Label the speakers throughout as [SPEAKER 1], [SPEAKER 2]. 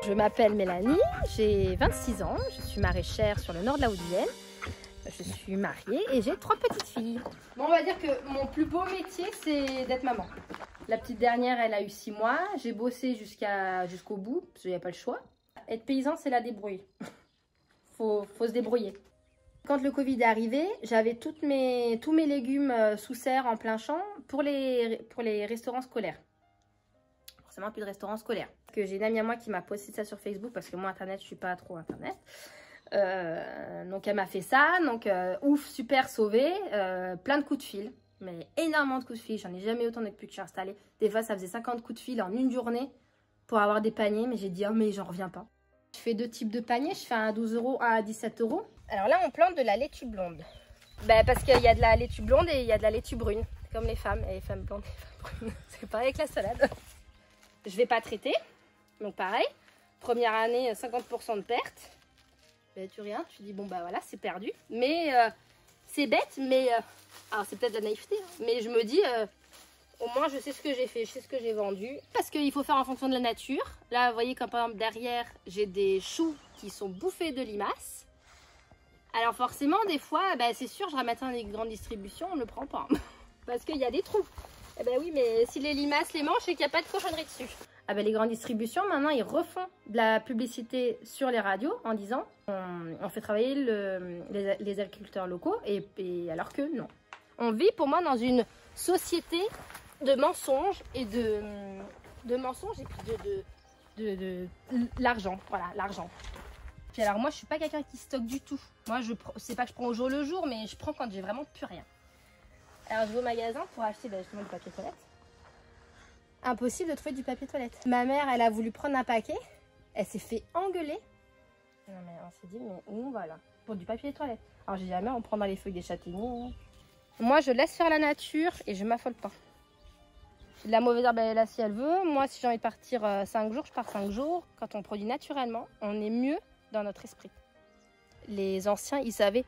[SPEAKER 1] Je m'appelle Mélanie, j'ai 26 ans, je suis maraîchère sur le nord de la Haute-Vienne. Je suis mariée et j'ai 3 petites filles. Bon, on va dire que mon plus beau métier, c'est d'être maman. La petite dernière, elle a eu 6 mois. J'ai bossé jusqu'au bout, parce qu'il n'y a pas le choix. Être paysan, c'est la débrouille. Faut se débrouiller. Quand le Covid est arrivé, j'avais tous mes légumes sous serre en plein champ pour les restaurants scolaires. Forcément, plus de restaurants scolaires. J'ai une amie à moi qui m'a posté ça sur Facebook parce que moi, Internet, je suis pas trop Internet. Donc, elle m'a fait ça. Donc, ouf, super, sauvé. Plein de coups de fil. Mais énormément de coups de fil. J'en ai jamais autant depuis que je suis installée. Des fois, ça faisait 50 coups de fil en une journée pour avoir des paniers. Mais j'ai dit, oh, mais j'en reviens pas. Je fais 2 types de paniers. Je fais un à 12 €, un à 17 €. Alors là, on plante de la laitue blonde. Ben, parce qu'il y a de la laitue blonde et il y a de la laitue brune. Comme les femmes. Et les femmes blondes et les femmes brunes. C'est pareil avec la salade. Je vais pas traiter. Donc pareil. Première année, 50% de perte. Ben, tu rien. Tu dis, bon, bah voilà, c'est perdu. Mais c'est bête. Mais alors, c'est peut-être de la naïveté. Hein, mais je me dis, au moins, je sais ce que j'ai fait. Je sais ce que j'ai vendu. Parce qu'il faut faire en fonction de la nature. Là, vous voyez, comme par exemple, derrière, j'ai des choux qui sont bouffés de limaces. Alors forcément, des fois, ben, c'est sûr, je ramène un des grandes distributions, on ne le prend pas. Parce qu'il y a des trous. Eh ben oui, mais si les limaces les mangent, c'est qu'il n'y a pas de cochonnerie dessus. Ah ben les grandes distributions, maintenant, ils refont de la publicité sur les radios en disant on fait travailler les agriculteurs locaux, et alors que non. On vit pour moi dans une société de mensonges et de mensonges et puis de l'argent. Voilà, l'argent. Puis alors moi, je suis pas quelqu'un qui stocke du tout. Moi, c'est pas que je prends au jour le jour, mais je prends quand j'ai vraiment plus rien. Alors je vais au magasin pour acheter justement du papier toilette. Impossible de trouver du papier toilette. Ma mère, elle a voulu prendre un paquet. Elle s'est fait engueuler. Non mais on s'est dit, mais où on va là? Pour du papier toilette. Alors j'ai jamais, on prend dans les feuilles des châtaigniers. Moi, je laisse faire la nature et je m'affole pas. La mauvaise herbe, elle est là si elle veut. Moi, si j'ai envie de partir 5 jours, je pars 5 jours. Quand on produit naturellement, on est mieux dans notre esprit. Les anciens, ils savaient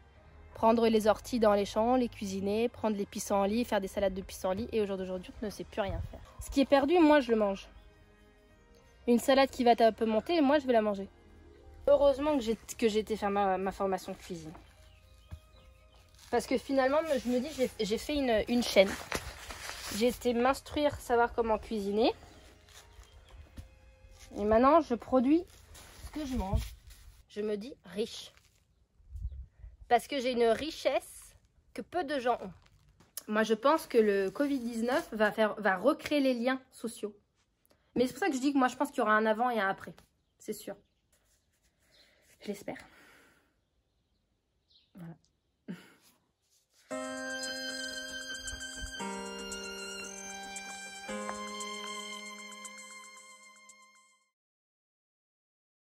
[SPEAKER 1] prendre les orties dans les champs, les cuisiner, prendre les pissenlits, faire des salades de pissenlits. Et au jour d'aujourd'hui, on ne sait plus rien faire. Ce qui est perdu, moi, je le mange. Une salade qui va un peu monter, moi, je vais la manger. Heureusement que j'ai été faire ma formation de cuisine. Parce que finalement, je me dis, j'ai fait une chaîne. J'ai été m'instruire, savoir comment cuisiner. Et maintenant, je produis ce que je mange. Je me dis riche. Parce que j'ai une richesse que peu de gens ont. Moi, je pense que le Covid-19 va recréer les liens sociaux. Mais c'est pour ça que je dis que moi, je pense qu'il y aura un avant et un après. C'est sûr. Je l'espère.